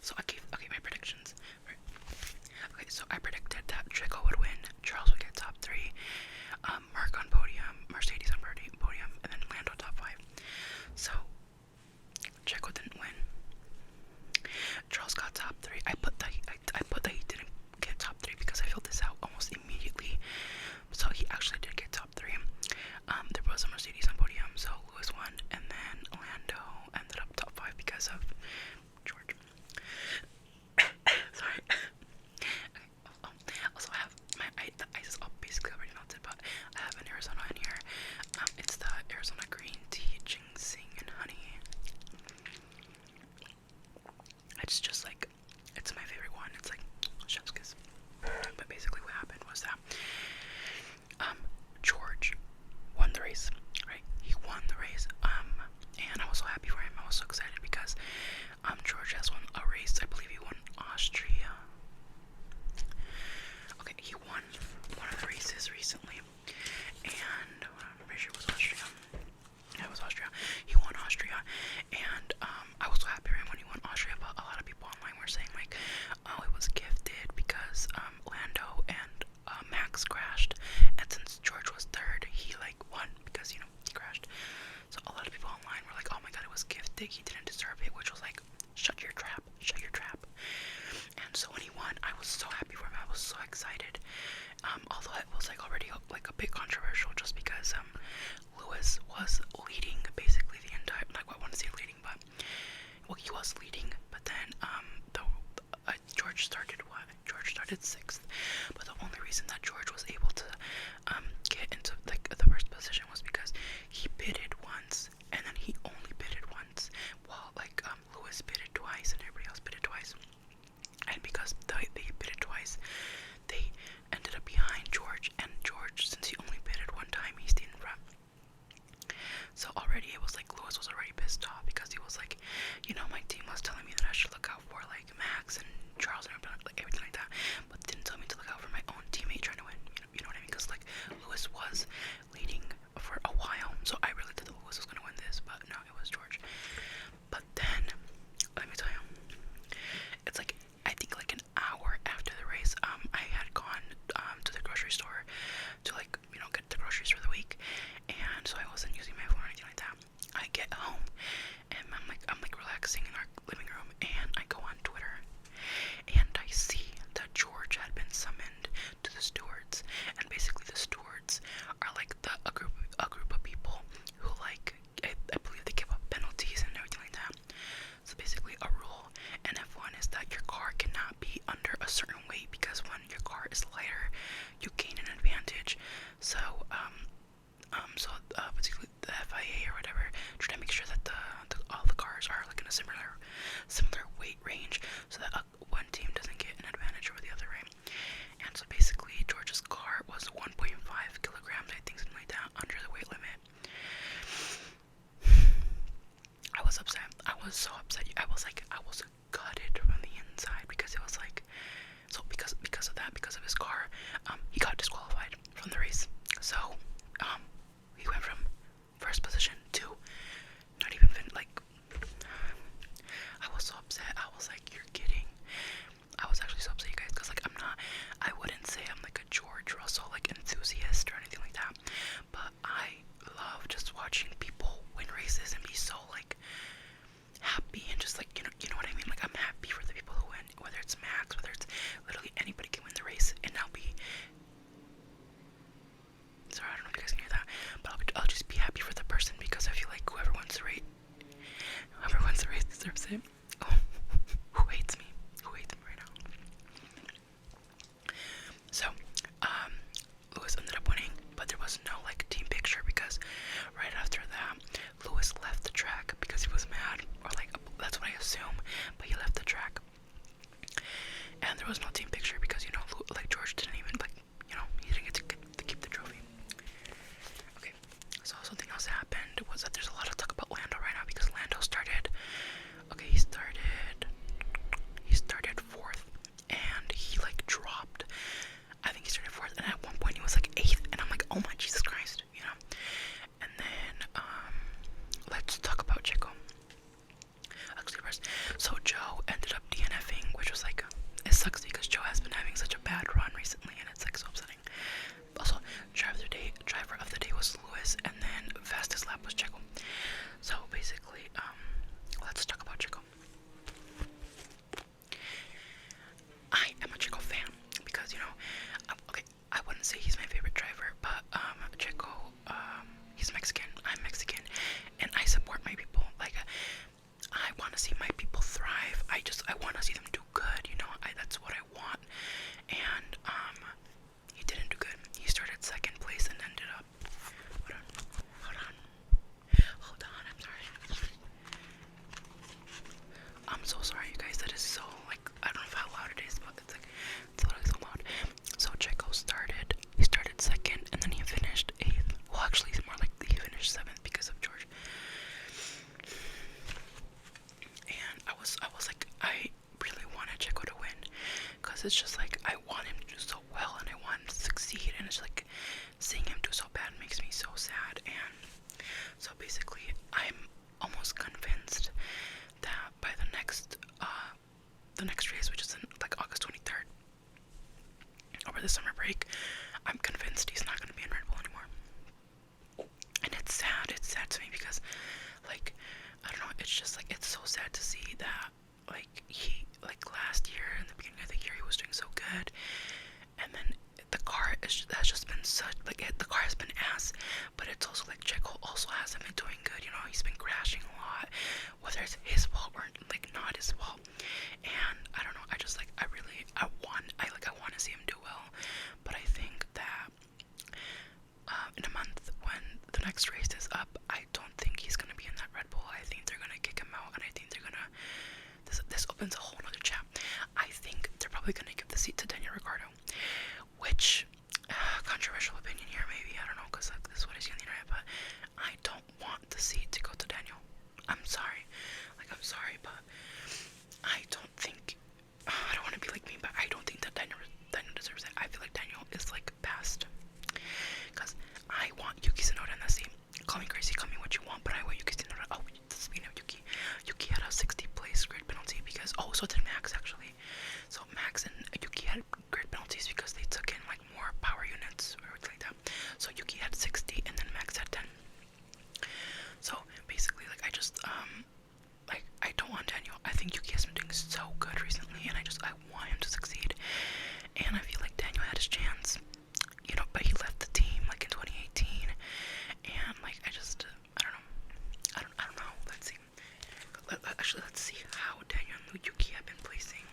So I gave my predictions. Right. Okay, so I predicted that Checo would win, Charles would get top 3, Mark on podium, Mercedes on podium, and then Lando top 5. So Checo didn't win. Charles got top 3. I put that he didn't get top 3 because I filled this out almost immediately. So he actually did get top 3. There was a Mercedes on podium, so Lewis won, and then Lando ended up top 5 because of George. Sorry. Okay. Also, I have the ice is all basically already melted, but I have an Arizona in here. It's the Arizona green tea, ginseng, and honey. It's just like, it's my favorite one. It's like chef's kiss. But basically, what happened was that George won the race, right? He won the race. And I was so happy for him. I was so excited because George has won a race. I believe he won Austria. Okay, he won one of the races recently, and I'm pretty sure it was Austria. Yeah, it was Austria. He won Austria, and I was so happy for him when he won Austria. But a lot of people online were saying like, oh, it was gifted because Lando and Max crashed, and since George was third, he like won because he crashed. So a lot of people online were like, oh my god, it was gifted. He didn't deserve it, which was like, shut your trap, shut your trap. And so when he won, I was so happy for him. I was so excited. Although it was like already like a bit controversial, just because Lewis was leading basically the entire. Like, I want to say leading, but well, he was leading. But then George started what? George started 6th. But the only reason that George was able to get into like the first position was because he pitted once, and then he only pitted once, while like Lewis pitted twice and everybody else pitted twice. And because they pitted twice, they ended up behind George, and George, since he only pitted one time, he stayed in front. So already it was like Lewis was already pissed off because he was like, my team was telling me that I should look out for like Max and Charles and everything like that, but didn't tell me to look out for my own teammate trying to win. You know what I mean? Because like Lewis was leading for a while, so I really thought that Lewis was gonna win this, but no, it was George. But then, let me tell you, it's like, I think like an hour after the race, I had gone to the grocery store to like, get the groceries for the week, and so I wasn't using my phone or anything like that. I get home, and I'm like relaxing in our living room, and I go on Twitter, and I see that George had been summoned to the stewards, and basically the stewards are like a group of people who like, I believe they give up penalties and everything like that. So basically a rule in F1 is that your car cannot be under a certain weight, because when your car is lighter, you gain an advantage. So basically the FIA or whatever try to make sure that all the cars are like in a similar weight range, so that one team doesn't get an advantage over the other, right? And so basically George's car was 1.5 kilograms, I think, something like that, under the weight limit. I was upset. I was so upset. I was gutted from the inside, because it was like, so because of that, because of his car, he got disqualified from the race. So he went from first position to not even like. I was so upset. I was like, you're kidding. I was actually so upset, you guys, because like I wouldn't say I'm like a George Russell like enthusiast or anything like that, but I love just watching people win races and be so like happy, and just like, you know what I mean? Like, I'm happy for the people who win, whether it's Max, whether it's literally anybody can win the race, and I'll be, sorry, I don't know if you guys can hear that, but I'll just be happy for the person, because I feel like whoever wins the race deserves it. Oh, who hates me right now? So, Lewis ended up winning, but there was no like team picture, because right after that, Lewis left the track because he was mad, or like, that's what I assume, but he left the track, and there was no team picture because like George didn't even like, he didn't get to keep the trophy. Okay, so something else happened was that there's a lot of talk about Lando right now, because Lando started 4th, and he like dropped. I think he started 4th, and at one point he was like 8th, and I'm like, oh my Jesus Christ, And then let's talk about Checo. Actually, first, so Joe ended up DNFing because it's just like I want him to do so well and I want him to succeed, and it's like seeing him do so bad makes me so sad. And so basically I'm almost convinced that by the next race, which is in like August 23rd, over the summer break, I'm convinced he's not going to be in Red Bull anymore. And it's sad to me because, like, I don't know, it's just like, it's so sad to see that, like, he, like, last year, in the beginning of the year, he was doing so good, and then the car has just been such, like, the car has been ass, but it's also, like, Checo also hasn't been doing good, you know, he's been crashing a lot, whether it's his fault or, like, not his fault, and I don't know, I just, like, I want to see him do well, but I think that, in a month, when the next race is up, I don't think he's gonna be in that Red Bull. I think they're gonna kick him out, and I think they're gonna, this opens a whole nother chat. I think they're probably gonna give the seat to Daniel Ricciardo, which, controversial opinion here maybe, I don't know, because like, this is what I see on the internet, but I don't want the seat to go to Daniel. I'm sorry, but I don't think, I don't want to be like me, but I don't think that Daniel deserves it. I feel like Daniel is like past, because I want Yuki Tsunoda in the seat. Call me crazy, call me what you want, but I want Yuki Tsunoda. Oh, speaking of Yuki had a 60 place grid penalty because, oh, so did Max actually. So Max and Yuki had grid penalties because they took in like more power units or like that. So Yuki had 60 and then Max had 10. So basically, like, I just like, I don't want Daniel. I think Yuki has been doing so good recently, and I want him to succeed. And I feel like Daniel had his chance, you know, but he left the team like in 2018, and like I don't know. Let's see. Let's see how Daniel and Yuki have been placing.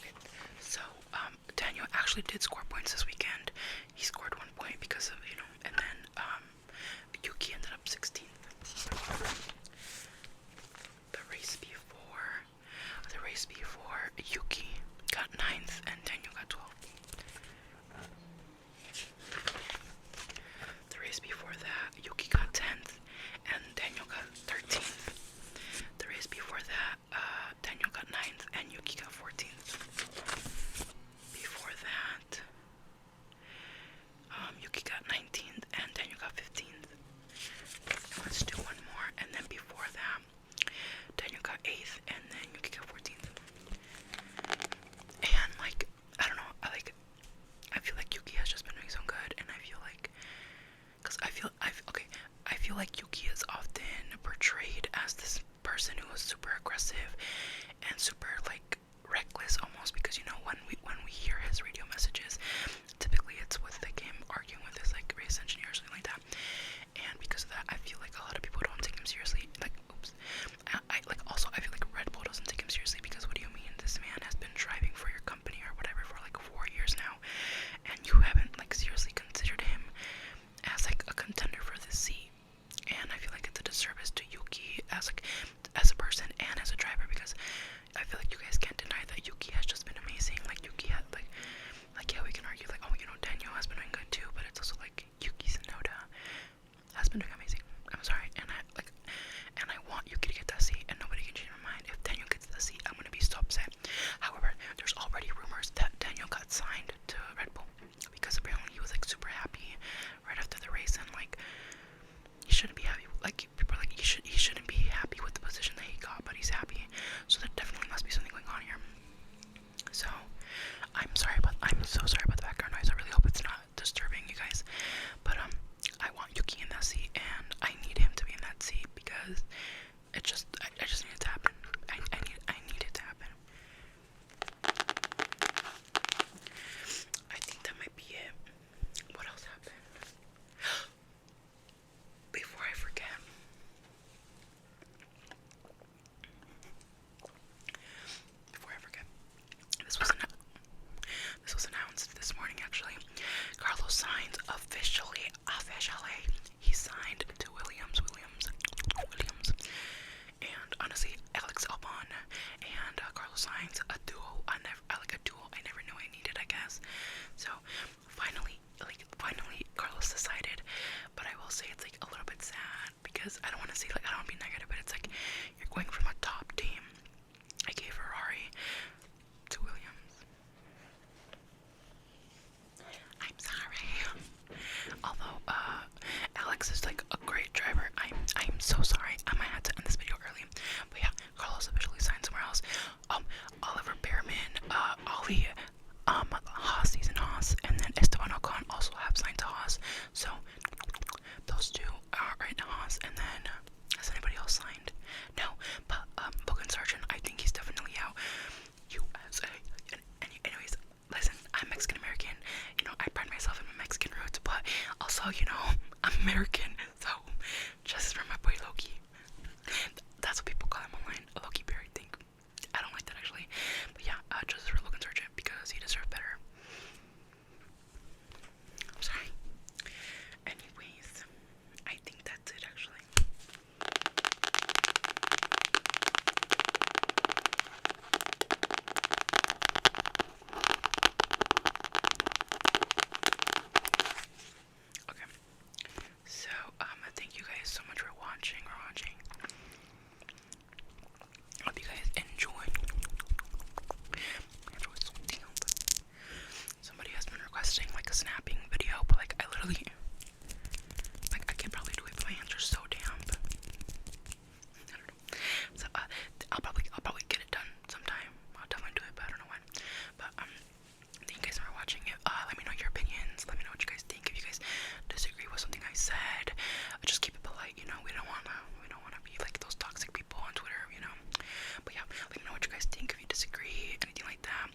Okay. So Daniel actually did score points this weekend. He scored 1 point because of, you know, and then Yuki ended up 16th. The race before, Yuki got 9th and Daniel got 12th. The race before that, Yuki got 10th and Daniel got 13th. The race before that, Daniel got 9th and Yuki got 14th. Before that, Yuki got 19th and Daniel got 15th. Let's do one more, and then before that, Daniel got 8th and then Yuki got 14th. And like, I don't know, I feel like Yuki has just been doing so good, and I feel like, because I feel like Yuki is often portrayed as this person who is super aggressive and super like reckless almost, because, you know, when we hear his radio messages, typically it's with like him arguing with his like race engineer or something like that. And because of that, I feel like a lot of people don't take him seriously. Like, oops. I feel like Red Bull doesn't take him seriously, because what do you mean? This man has been driving for your company or whatever for like 4 years now, and you haven't like seriously considered him as like a contender for this seat. And I feel like it's a disservice to Yuki as a person and as a driver, because I feel like you guys can't deny that Yuki has just been amazing. Like, Yuki had like yeah, we can argue like, oh, you know, Daniel has been doing good too, but it's also like Yuki Tsunoda has been doing amazing. I'm sorry, and I want Yuki to get that seat, and nobody can change my mind. If Daniel gets the seat, I'm gonna be so upset. However, there's already rumors that Daniel got signed to Red Bull, because apparently he was like super happy right after the race, and like, he shouldn't be happy. Like, people are like, he shouldn't be happy with the position that he got, but he's happy. So there definitely must be something going on here. So I'm so sorry about the background noise. I really hope it's not disturbing you guys. But I want Yuki in that seat, and I need him to be in that seat, because I just need it to happen. I need it to happen. I think that might be it. What else happened? Before I forget, this was announced this morning actually. Carlos Sainz officially, he signed to Williams. And honestly, Alex Albon and Carlos Sainz, a duo. I never knew I needed, I guess. So finally, Carlos decided. But I will say it's like a little bit sad, because I don't want to say, like, I don't want to be negative, but it's like you're going from a top team, aka Ferrari, to Williams. American, so just for my boy Loki. That's what people call him online, a Loki bear, I think. I don't like that actually, but yeah, justice for Logan Sargent because he deserved better. I'm sorry. Anyways, I think that's it actually. Okay. So, thank you guys so much for watching. Hope you guys enjoyed. Somebody has been requesting like a snapping video, but like I literally, like I can probably do it, but my hands are so damp. I don't know. So I'll probably get it done sometime. I'll definitely do it, but I don't know when. But thank you guys for watching it. Let me know your opinions. Let me know what you guys think. If you guys disagree with something I said, just keep it polite. You know, we don't wanna be like those toxic people on Twitter. You know. But yeah, let me know what you guys think. If you disagree, anything like that.